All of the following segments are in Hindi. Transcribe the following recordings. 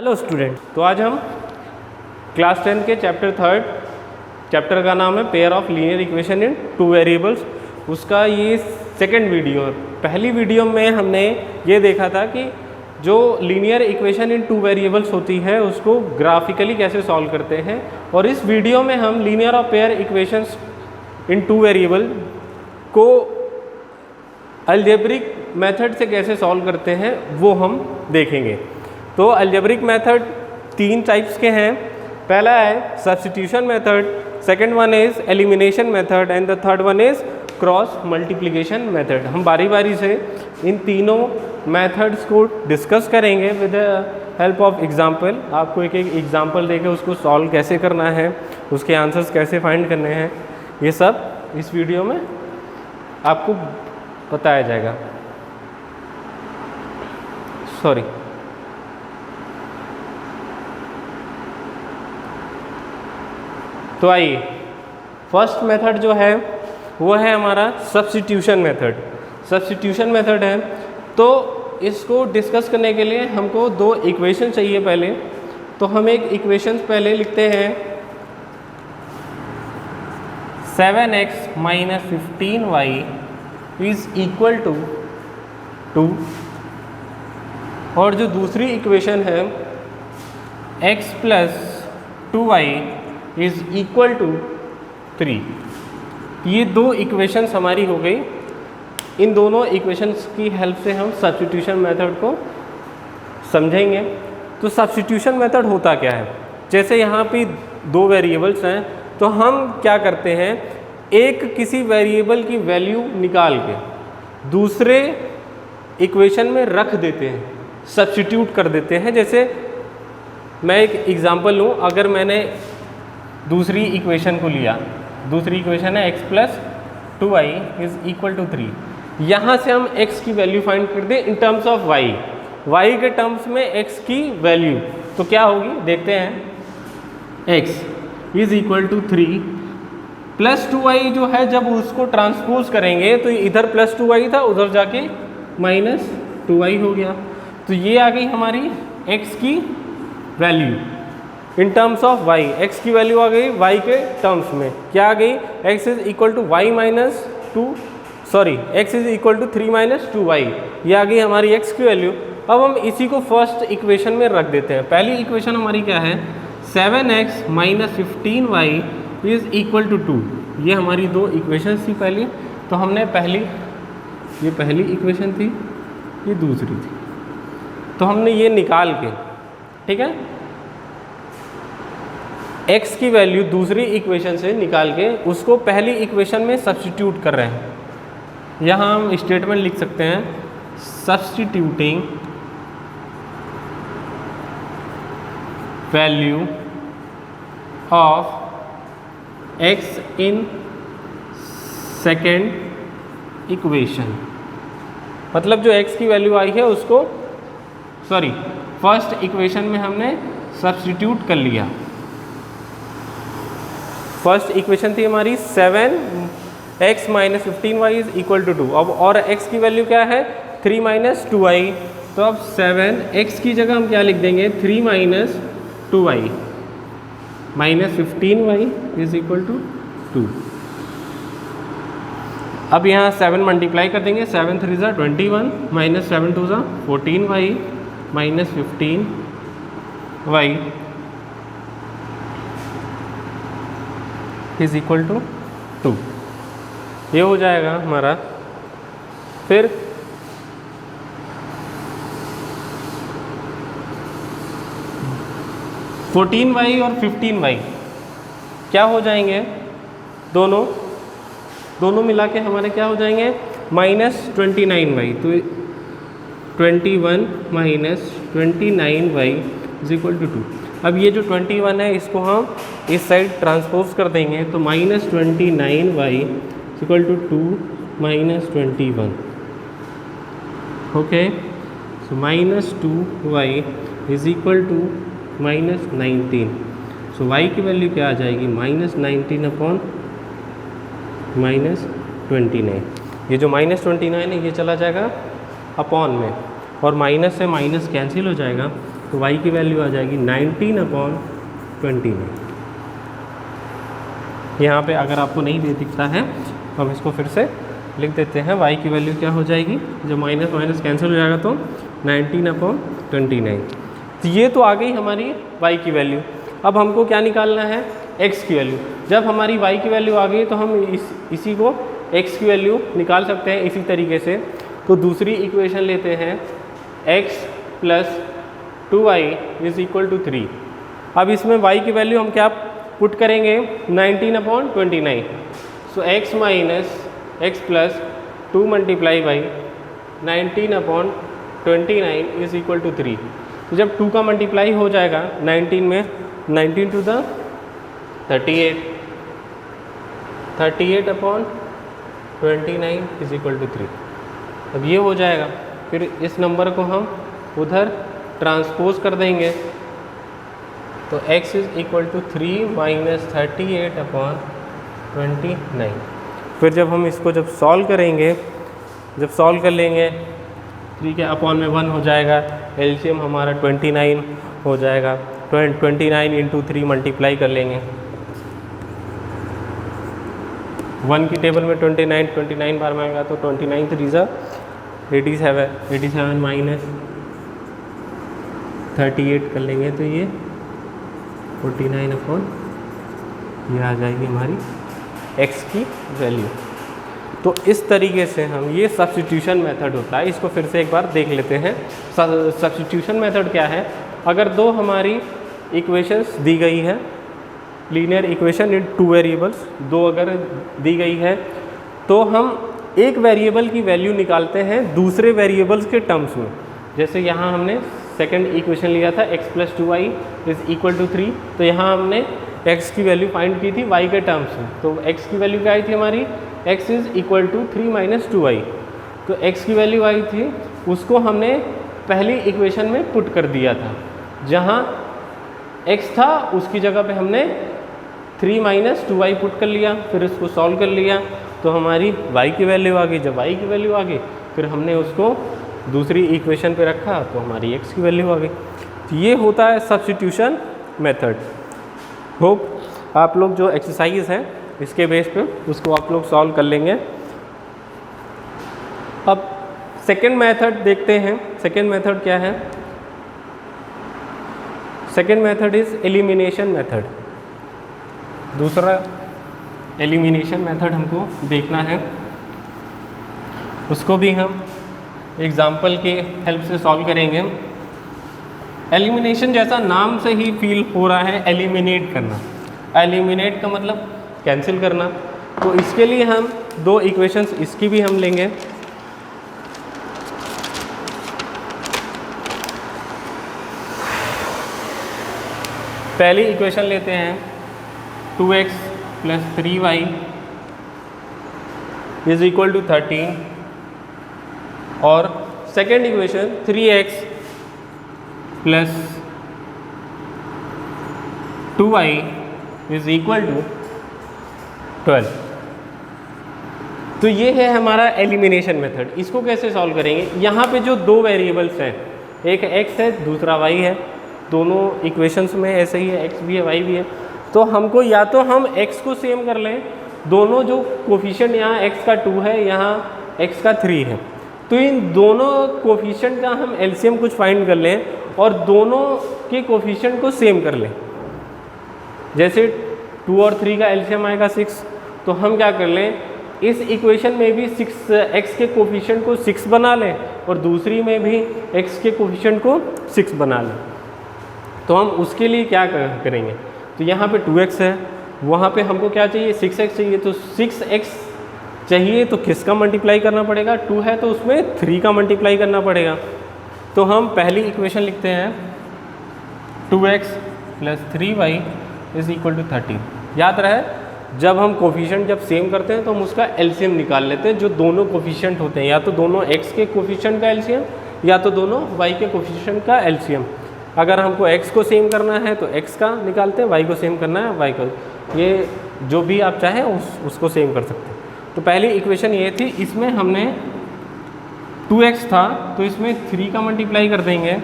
हेलो स्टूडेंट, तो आज हम क्लास 10 के चैप्टर का नाम है pair of linear equation in two variables. उसका ये सेकंड वीडियो है। पहली वीडियो में हमने ये देखा था कि जो linear equation in two variables होती है उसको ग्राफिकली कैसे सॉल्व करते हैं, और इस वीडियो में हम लीनियर और पेयर इक्वेशंस इन टू वेरिएबल को अलजेब्रिक मेथड से कैसे सॉल्व करते हैं वो हम देखेंगे। तो अलजेब्रिक मेथड तीन टाइप्स के हैं। पहला है substitution method, second one is elimination method and the third one is cross multiplication method. हम बारी बारी से इन तीनों मेथड्स को डिस्कस करेंगे with the help of example. आपको एक एक एग्जांपल देकर उसको सॉल्व कैसे करना है, उसके आंसर्स कैसे फाइंड करने हैं, ये सब इस वीडियो में आपको बताया जाएगा। तो आइए, फर्स्ट मेथड जो है वो है हमारा सब्स्टिट्यूशन मेथड। सब्स्टिट्यूशन मेथड है तो इसको डिस्कस करने के लिए हमको दो इक्वेशन चाहिए पहले। तो हम एक इक्वेशन पहले लिखते हैं 7x minus 15y is equal to 2, और जो दूसरी इक्वेशन है x plus 2y is equal to 3। ये दो इक्वेशंस हमारी हो गई। इन दोनों इक्वेशंस की हेल्प से हम सब्स्टिट्यूशन मेथड को समझेंगे। तो सब्स्टिट्यूशन मेथड होता क्या है, जैसे यहाँ पे दो वेरिएबल्स हैं तो हम क्या करते हैं, एक किसी वेरिएबल की वैल्यू निकाल के दूसरे इक्वेशन में रख देते हैं, सब्स्टिट्यूट कर देते हैं। जैसे मैं एक एग्जांपल लूँ, अगर मैंने दूसरी इक्वेशन को लिया, दूसरी इक्वेशन है x plus 2y is equal to 3। यहाँ से हम x की वैल्यू फाइंड कर दें इन टर्म्स ऑफ y के टर्म्स में x की वैल्यू तो क्या होगी देखते हैं। x इज इक्वल टू 3 प्लस 2y जो है, जब उसको ट्रांसपोज करेंगे तो इधर प्लस 2y था, उधर जाके माइनस 2y हो गया। तो ये आ गई हमारी x की value in terms of y। x की वैल्यू आ गई y के टर्म्स में, क्या आ गई, x is equal to y minus 2, sorry x is equal to 3 minus 2y। ये आ गई हमारी x की वैल्यू। अब हम इसी को फर्स्ट इक्वेशन में रख देते हैं। पहली इक्वेशन हमारी क्या है, 7x minus 15y is equal to 2। ये हमारी दो इक्वेशन थी पहली। तो हमने ये पहली इक्वेशन थी, ये दूसरी थी, तो हमने ये निकाल के, ठीक है, x की वैल्यू दूसरी इक्वेशन से निकाल के उसको पहली इक्वेशन में सब्स्टिट्यूट कर रहे हैं। यहाँ हम स्टेटमेंट लिख सकते हैं, substituting value of x in second equation. मतलब जो x की वैल्यू आई है उसको, सॉरी, फर्स्ट इक्वेशन में हमने सब्स्टिट्यूट कर लिया। फर्स्ट इक्वेशन थी हमारी 7x minus 15y is equal to 2। अब और x की वैल्यू क्या है, 3 माइनस 2y। तो अब 7x की जगह हम क्या लिख देंगे, 3 minus 2y minus 15y is equal to 2। अब यहाँ 7 मल्टीप्लाई कर देंगे, 7 3 ज़ा 21 माइनस 7 2 ज़ा 14y minus 15y is equal to 2। ये हो जाएगा हमारा। फिर (14y) और 15y क्या हो जाएंगे, दोनों मिला के हमारे क्या हो जाएंगे, माइनस 29y। तो 21 minus 29y is equal to 2। अब ये जो 21 है इसको हम इस साइड ट्रांसपोज कर देंगे, तो minus 29y equal to 2 minus 21। Okay, so minus 2y is equal to minus 19। So y की वैल्यू क्या आ जाएगी, माइनस 19 अपॉन माइनस 29। ये जो माइनस 29 है ये चला जाएगा अपॉन में, और माइनस से माइनस कैंसिल हो जाएगा, तो y की वैल्यू आ जाएगी 19/29। यहाँ पे अगर आपको नहीं दे दिखता है तो हम इसको फिर से लिख देते हैं। y की वैल्यू क्या हो जाएगी, जब माइनस माइनस कैंसिल हो जाएगा तो 19/29। तो ये तो आ गई हमारी y की वैल्यू। अब हमको क्या निकालना है, x की वैल्यू। जब हमारी y की वैल्यू आ गई तो हम इसी को x की वैल्यू निकाल सकते हैं इसी तरीके से। तो दूसरी इक्वेशन लेते हैं, x + 2y = 3। अब इसमें y की वैल्यू हम क्या पुट करेंगे, 19/29। सो x - x + 2 × 19/29 = 3। तो जब 2 का मल्टीप्लाई हो जाएगा 19 में, 19 to the 38, 38/29 = 3। अब ये हो जाएगा, फिर इस नंबर को हम उधर ट्रांसपोज कर देंगे। तो x = 3 - 38/29। फिर जब हम इसको जब सॉल्व करेंगे, जब सॉल्व कर लेंगे 3 के अपॉन में 1 हो जाएगा, एलसीएम हमारा 29 हो जाएगा। 29 × 3 मल्टीप्लाई कर लेंगे। 1 की टेबल में 29 बार में आएगा तो 29 3 × 87, 87 माइनस 38 कर लेंगे तो ये 49/, ये आ जाएगी हमारी x की वैल्यू। तो इस तरीके से हम, ये सब्स्टिट्यूशन मेथड होता है। इसको फिर से एक बार देख लेते हैं। सब्स्टिट्यूशन मेथड क्या है, अगर दो हमारी इक्वेशंस दी गई है, लीनियर इक्वेशन इन 2 वेरिएबल्स, दो अगर दी गई है तो हम एक वेरिएबल की वैल्यू निकालते हैं दूसरे वेरिएबल्स के टर्म्स में। जैसे यहाँ हमने सेकंड इक्वेशन लिया था x + 2y = 3, तो यहाँ हमने x की वैल्यू फाइंड की थी y के टर्म्स में। तो x की वैल्यू क्या आई थी हमारी, x = 3 - 2y। तो x की वैल्यू आई थी, उसको हमने पहली इक्वेशन में पुट कर दिया था। जहाँ x था उसकी जगह पे हमने 3 - 2y पुट कर लिया, फिर उसको सॉल्व कर लिया तो हमारी y की वैल्यू आ गई। जब y की वैल्यू आ गई फिर हमने उसको दूसरी इक्वेशन पे रखा तो हमारी x की वैल्यू आ गई। तो ये होता है सब्स्टिट्यूशन मेथड। होप आप लोग जो एक्सरसाइज है इसके बेस पे उसको आप लोग सॉल्व कर लेंगे। अब सेकेंड मेथड देखते हैं। सेकेंड मेथड क्या है, second method is elimination method. दूसरा एलिमिनेशन मेथड हमको देखना है, उसको भी हम एग्जाम्पल के हेल्प से सॉल्व करेंगे। एलिमिनेशन जैसा नाम से ही फील हो रहा है, एलिमिनेट करना। एलिमिनेट का मतलब कैंसिल करना। तो इसके लिए हम दो इक्वेशंस इसकी भी हम लेंगे। पहली इक्वेशन लेते हैं 2x + 3y = 13 और सेकेंड इक्वेशन 3x + 2y = 12। तो ये है हमारा एलिमिनेशन मेथड। इसको कैसे सॉल्व करेंगे, यहाँ पे जो दो वेरिएबल्स हैं, एक x है दूसरा y है, दोनों इक्वेशंस में ऐसे ही है, x भी है y भी है। तो हमको या तो हम x को सेम कर लें, दोनों जो कोफिशिएंट यहाँ x का 2 है, यहाँ x का 3 है, तो इन दोनों कोफिशिएंट का हम एलसीएम कुछ फाइंड कर लें और दोनों के कोफिशिएंट को सेम कर लें। जैसे 2 और 3 का एलसीएम आएगा 6, तो हम क्या कर लें, इस इक्वेशन में भी 6x के कोफिशिएंट को 6 बना लें और दूसरी में भी x के कोफिशिएंट को 6 बना लें। तो हम उसके लिए क्या करेंगे, तो यहाँ पे 2x है, वहाँ पे हमको क्या चाहिए, 6x चाहिए। तो 6x चाहिए तो किसका मल्टीप्लाई करना पड़ेगा, 2 है तो उसमें 3 का मल्टीप्लाई करना पड़ेगा। तो हम पहली इक्वेशन लिखते हैं 2x + 3y = 13। याद रहे, जब हम कोफिशिएंट जब सेम करते हैं तो हम उसका एलसीएम निकाल लेते हैं। जो दोनों कोफिशिएंट होते हैं, या तो दोनों x के कोफिशिएंट का एलसीएम या तो दोनों y के कोफिशिएंट का एलसीएम। अगर हमको x को सेम करना है तो x का निकालते हैं, y को सेम करना है y का। ये जो भी आप चाहें उसको सेम कर सकते हैं। तो पहली इक्वेशन ये थी, इसमें हमने 2x था तो इसमें 3 का मल्टीप्लाई कर देंगे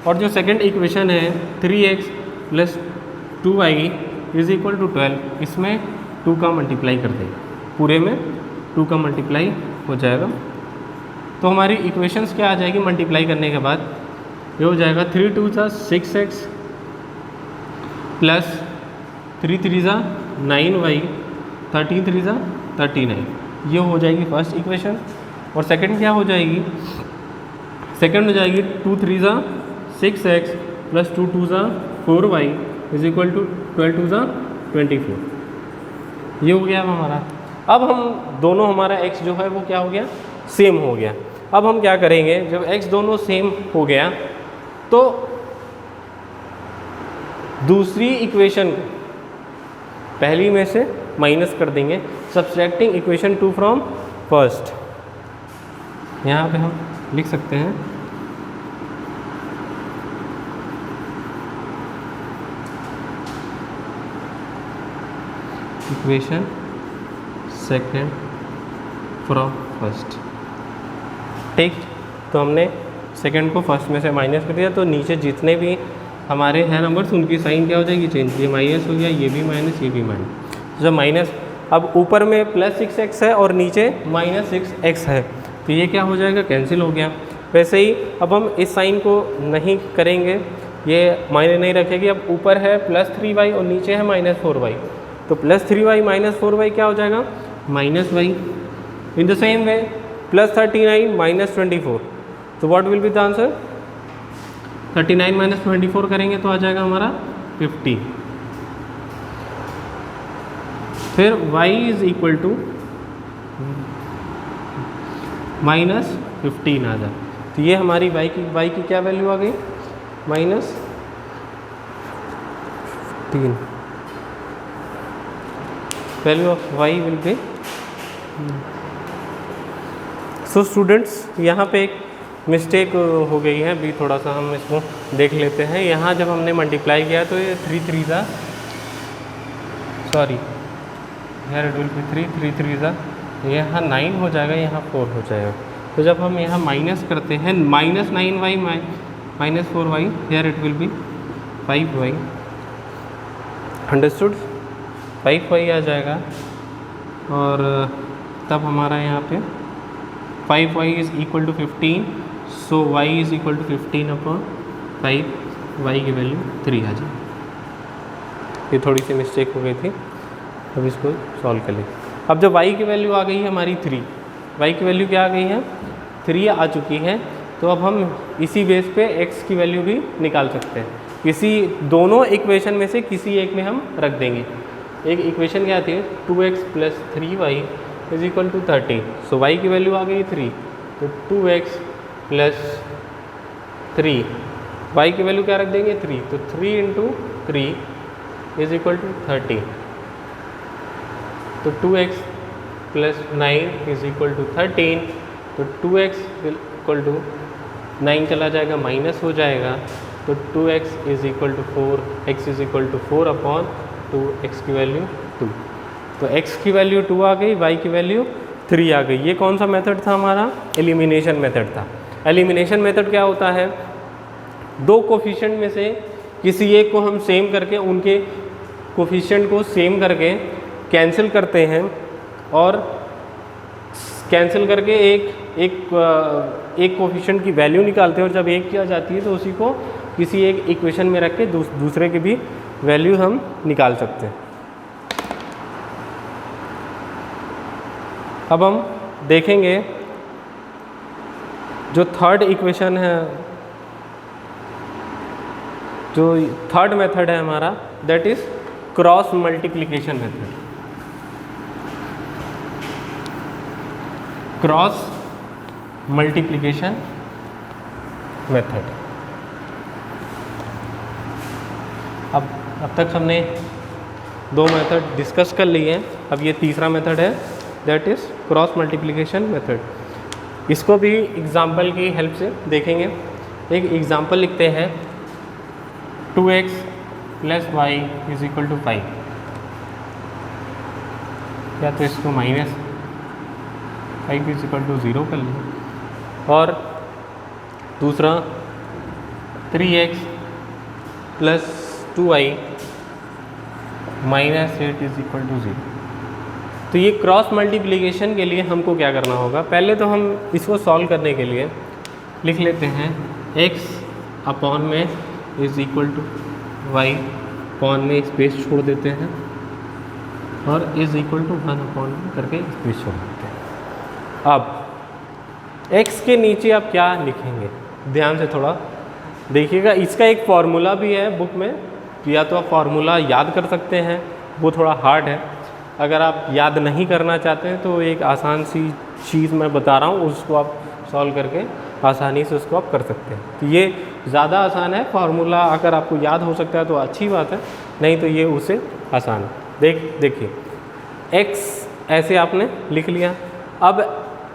और जो सेकंड इक्वेशन है 3x plus 2y is equal to 12, इसमें 2 का मल्टीप्लाई कर देगा, पूरे में 2 का मल्टीप्लाई हो जाएगा। तो हमारी इक्वेशंस क्या आ जाएगी मल्टीप्लाई करने के बाद, ये हो जाएगा 3 2 6x प्लस 3 3 9y 13 3 39, ये हो जाएगी फर्स्ट इक्वेशन। और सेकंड क्या हो जाएगी, सेकंड हो जाएगी 2 3 6x plus 2 2 4y is equal to 12 2 24, ये हो गया अब हमारा। अब हम दोनों हमारा x जो है वो क्या हो गया, सेम हो गया। अब हम क्या करेंगे, जब x दोनों सेम हो गया तो दूसरी इक्वेशन को पहली में से माइनस कर देंगे, सब्सट्रैक्टिंग इक्वेशन 2 फ्रॉम फर्स्ट। यहाँ पे हम लिख सकते हैं इक्वेशन सेकेंड फ्रॉम फर्स्ट। ठीक, तो हमने सेकंड को फर्स्ट में से माइनस कर दिया, तो नीचे जितने भी हमारे हैं नंबर्स उनकी साइन क्या हो जाएगी, चेंज। ये माइनस हो गया, ये भी माइनस, ये भी माइनस। जब माइनस, अब ऊपर में प्लस 6x है और नीचे माइनस 6x है, तो ये क्या हो जाएगा, कैंसिल हो गया। वैसे ही अब हम इस साइन को नहीं करेंगे, ये मायने नहीं रखेगी। अब ऊपर है प्लस 3y और नीचे है माइनस 4y, तो प्लस 3y माइनस 4y क्या हो जाएगा, minus y। In the same way plus 39 minus 24, तो what will be the answer, 39 minus 24 करेंगे तो आ जाएगा हमारा 50। फिर y is equal to minus 15 आ जाए, तो ये हमारी y की क्या वैल्यू आ गई, minus 15। Value of y will be. So students, यहाँ पे एक मिस्टेक हो गई है, अभी थोड़ा सा हम इसको देख लेते हैं। यहाँ जब हमने मल्टीप्लाई किया तो ये 3 3 ज़ा, सॉरी यार इट विल बी 3 3 3 ज़ा, यहाँ 9 हो जाएगा, यहाँ 4 हो जाएगा। तो जब हम यहाँ माइनस करते हैं minus 9y minus 4y, here it will be 5y। Understood, 5y आ जाएगा, और तब हमारा यहाँ पे 5y is equal to 15, so y is equal to 15 upon 5, y की वैल्यू 3 आ जाए। ये थोड़ी सी मिस्टेक हो गई थी, अब इसको सॉल्व कर लें। अब जब y की वैल्यू आ गई है हमारी 3, y की वैल्यू क्या आ गई है, 3 आ चुकी है, तो अब हम इसी बेस पे x की वैल्यू भी निकाल सकते हैं। किसी दोनों इक्वेशन में से किसी एक में हम रख देंगे। एक इक्वेशन क्या आती है, 2x plus 3y is equal to 30, so y की वैल्यू आ गई 3, तो 2x प्लस 3, y की वैल्यू क्या रख देंगे 3, तो 3 इंटू 3 इज इक्वल टू 30, तो 2x plus 9 is equal to 13, तो 2x इक्वल टू 9 चला जाएगा, माइनस हो जाएगा, तो 2x is equal to 4, x is equal to 4 upon 2, x की वैल्यू 2, तो x की वैल्यू 2 आ गई, y की वैल्यू 3 आ गई। ये कौन सा मेथड था हमारा, एलिमिनेशन मेथड था। एलिमिनेशन मेथड क्या होता है, दो कोफिशिएंट में से किसी एक को हम सेम करके उनके कोफिशिएंट को सेम करके कैंसिल करते हैं, और कैंसिल करके एक कोफिशिएंट की वैल्यू निकालते हैं, और जब एक किया जाती है तो उसी को किसी एक इक्वेशन में रख के दूसरे की भी वैल्यू हम निकाल सकते हैं। अब हम देखेंगे जो थर्ड इक्वेशन है, जो थर्ड मेथड है हमारा, that is cross multiplication method. Cross multiplication method. अब तक हमने दो मेथड डिस्कस कर लिए हैं, अब ये तीसरा मेथड है, that is cross multiplication method. इसको भी एग्जाम्पल की हेल्प से देखेंगे। एक एग्जाम्पल लिखते हैं, 2x plus y is equal to 5, या तो इसको माइनस 5 इज इक्वल टू 0 कर लें, और दूसरा 3x plus 2y minus 8 is equal to 0। तो ये क्रॉस मल्टीप्लिकेशन के लिए हमको क्या करना होगा, पहले तो हम इसको सॉल्व करने के लिए लिख लेते हैं x अपॉन में is equal to y upon में स्पेस छोड़ देते हैं और इज इक्वल टू 1 अपॉन में करके स्पेस छोड़ देते हैं। अब x के नीचे आप क्या लिखेंगे, ध्यान से थोड़ा देखिएगा। इसका एक फार्मूला भी है बुक में, या तो आप फार्मूला याद कर सकते हैं, वो थोड़ा हार्ड है। अगर आप याद नहीं करना चाहते हैं तो एक आसान सी चीज़ मैं बता रहा हूँ, उसको आप सॉल्व करके आसानी से उसको आप कर सकते हैं। तो ये ज़्यादा आसान है, फार्मूला अगर आपको याद हो सकता है तो अच्छी बात है, नहीं तो ये उससे आसान है। देखिए x ऐसे आपने लिख लिया। अब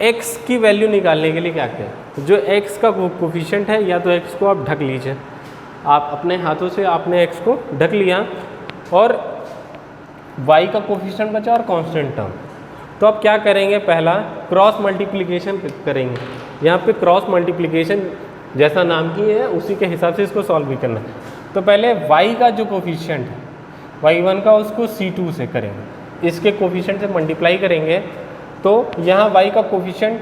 x की वैल्यू निकालने के लिए क्या करें, जो x का कोफिशिएंट है या तो x को आप ढक लीजिए, आप अपने हाथों से आपने x को ढक लिया और y का कोफिशिएंट बचा और कांस्टेंट टर्म। तो आप क्या करेंगे, पहला क्रॉस मल्टीप्लिकेशन करेंगे। यहाँ पे क्रॉस मल्टीप्लिकेशन जैसा नाम की है उसी के हिसाब से इसको सॉल्व भी करना है। तो पहले y का जो कोफिशिएंट है y1 का, उसको c2 से करेंगे, इसके कोफिशिएंट से मल्टीप्लाई करेंगे तो यहाँ y का कोफिशिएंट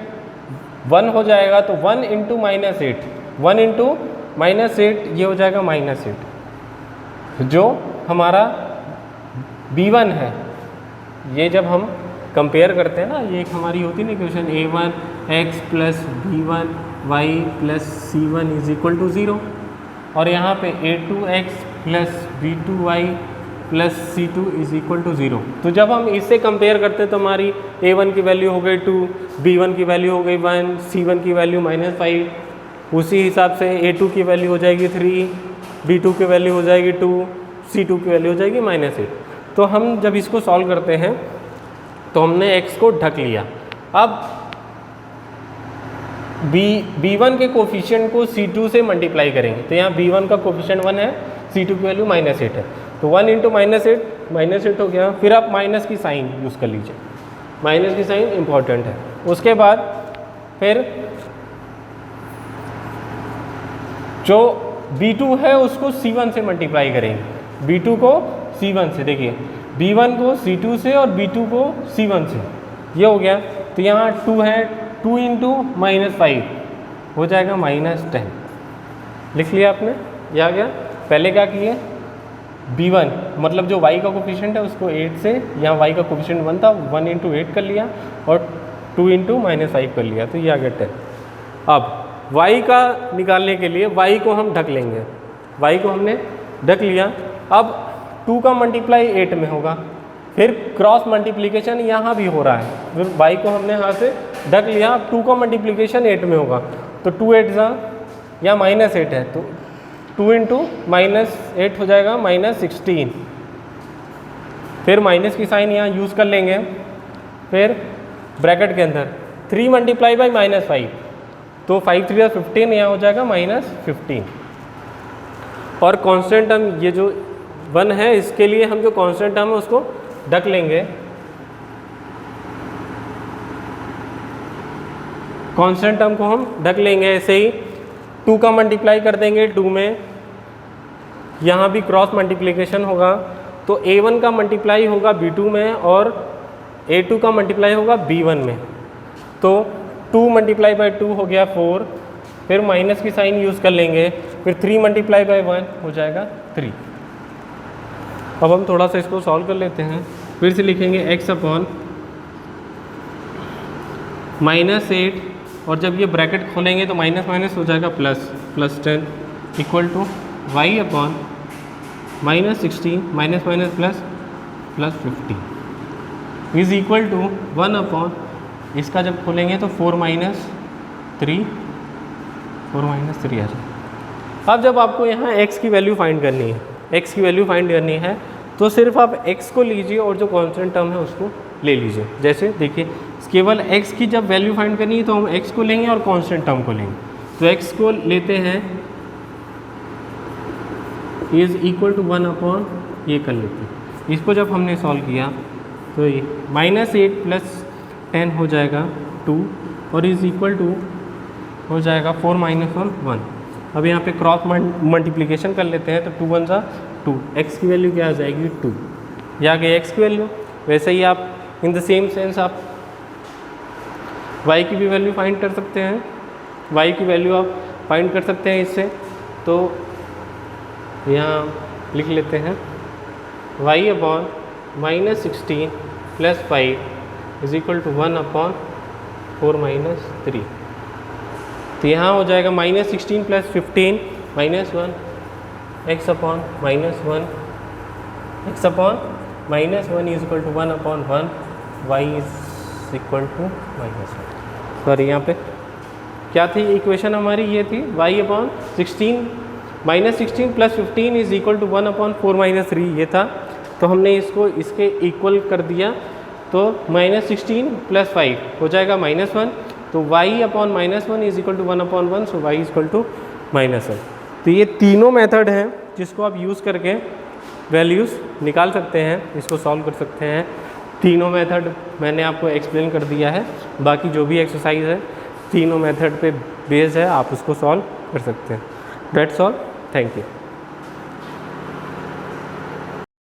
1 हो जाएगा। तो 1 इंटू माइनस 8, 1 इंटू माइनस 8 ये हो जाएगा माइनस 8, जो हमारा b1 है। ये जब हम कंपेयर करते हैं ना, ये एक हमारी होती है ना equation a1 x plus b1 y plus c1 is equal to 0, और यहाँ पे a2 x plus b2 y plus c2 is equal to 0। तो जब हम इससे कंपेयर करते हैं तो हमारी a1 की वैल्यू हो गई 2, b1 की वैल्यू हो गई 1, c1 की वैल्यू -5, उसी हिसाब से a2 की वैल्यू हो जाएगी 3, b2 की वैल्यू हो जाएगी 2, c2 की वैल्यू हो जाएगी -8। तो हम जब इसको सॉल्व करते हैं तो हमने x को ढक लिया। अब b1 के कोफिशिएंट को c2 से मल्टीप्लाई करेंगे, तो यहाँ b1 का कोफिशिएंट 1 है, c2 की वैल्यू -8 है, तो 1 इंटू -8 हो गया। फिर आप माइनस की साइन यूज़ कर लीजिए, माइनस की साइन इम्पॉर्टेंट है। उसके बाद फिर जो b2 है उसको c1 से मल्टीप्लाई करेंगे, b2 को c1 से, देखिए b1 को c2 से और b2 को c1 से, ये हो गया। तो यहाँ 2 है, 2 इंटू -5 हो जाएगा -10, लिख लिया आपने, ये आ गया। पहले क्या किए, b1 मतलब जो y का कोफिशिएंट है उसको 8 से, यहाँ y का कोफिशिएंट 1 था, 1 इंटू 8 कर लिया और 2 इंटू -5 कर लिया, तो ये आ गया 10। अब y का निकालने के लिए y को हम ढक लेंगे, y को हमने ढक लिया। अब 2 का मल्टीप्लाई 8 में होगा, फिर क्रॉस मल्टीप्लिकेशन यहाँ भी हो रहा है, फिर y को हमने यहाँ से ढक लिया। अब 2 का मल्टीप्लिकेशन 8 में होगा, तो 2 8 या -8 है, तो 2 इंटू -8 हो जाएगा -16। फिर माइनस की साइन यहाँ यूज़ कर लेंगे, फिर ब्रैकेट के अंदर 3 मल्टीप्लाई बाई -5, तो 5 3 15, यहाँ हो जाएगा -15। और कांस्टेंट टर्म ये जो 1 है, इसके लिए हम जो कांस्टेंट टर्म है उसको ढक लेंगे, कांस्टेंट टर्म को हम ढक लेंगे। ऐसे ही 2 का मल्टीप्लाई कर देंगे 2 में, यहाँ भी क्रॉस मल्टीप्लिकेशन होगा, तो a1 का मल्टीप्लाई होगा b2 में और a2 का मल्टीप्लाई होगा b1 में, तो 2 मल्टीप्लाई बाई 2 हो गया 4, फिर माइनस की साइन यूज़ कर लेंगे, फिर 3 मल्टीप्लाई बाई 1 हो जाएगा 3। अब हम थोड़ा सा इसको सॉल्व कर लेते हैं, फिर से लिखेंगे x अपॉन -8, और जब ये ब्रैकेट खोलेंगे तो माइनस माइनस हो जाएगा +10 equal to y upon -16 minus minus +15 is equal to 1 upon, इसका जब खोलेंगे तो 4 3 आ जाए। अब जब आपको यहाँ x की वैल्यू फाइंड करनी है, x की वैल्यू फाइंड करनी है, तो सिर्फ आप x को लीजिए और जो कांस्टेंट टर्म है उसको ले लीजिए। जैसे देखिए, केवल x की जब वैल्यू फाइंड करनी है तो हम x को लेंगे और कांस्टेंट टर्म को लेंगे। तो x को लेते हैं इज इक्वल टू 1 अपॉन, ये कर लेते हैं। इसको जब हमने सॉल्व किया तो ये -8 + 10 हो जाएगा 2, और इज इक्वल टू हो जाएगा 4 - 1। अब यहाँ पे क्रॉस मल्टीप्लिकेशन कर लेते हैं, तो 2 1 सा 2, एक्स की वैल्यू क्या आ जाएगी 2, ये आ गई एक्स की वैल्यू। वैसे ही आप इन द सेम सेंस आप y की भी वैल्यू फाइंड कर सकते हैं, y की वैल्यू आप फाइंड कर सकते हैं इससे। तो यहाँ लिख लेते हैं y upon -16 plus 5 is equal to 1 upon 4 minus 3। तो यहाँ हो जाएगा -16 plus 15 -1 x upon -1, x upon -1 is equal to 1 upon 1, y is equal to -1। Sorry, यहाँ पे क्या थी इक्वेशन हमारी, ये थी y upon -16 plus 15 is equal to 1 upon 4 minus 3, ये था। तो हमने इसको इसके इक्वल कर दिया, तो -16 प्लस 5 हो जाएगा -1, तो y upon -1 is equal to 1 upon 1, so y is equal to -1। तो ये तीनों मेथड हैं जिसको आप यूज़ करके वैल्यूज़ निकाल सकते हैं, इसको सॉल्व कर सकते हैं। तीनों मेथड मैंने आपको एक्सप्लेन कर दिया है, बाकी जो भी एक्सरसाइज है तीनों मेथड पे बेस्ड है, आप उसको सॉल्व कर सकते हैं। That's all, thank you.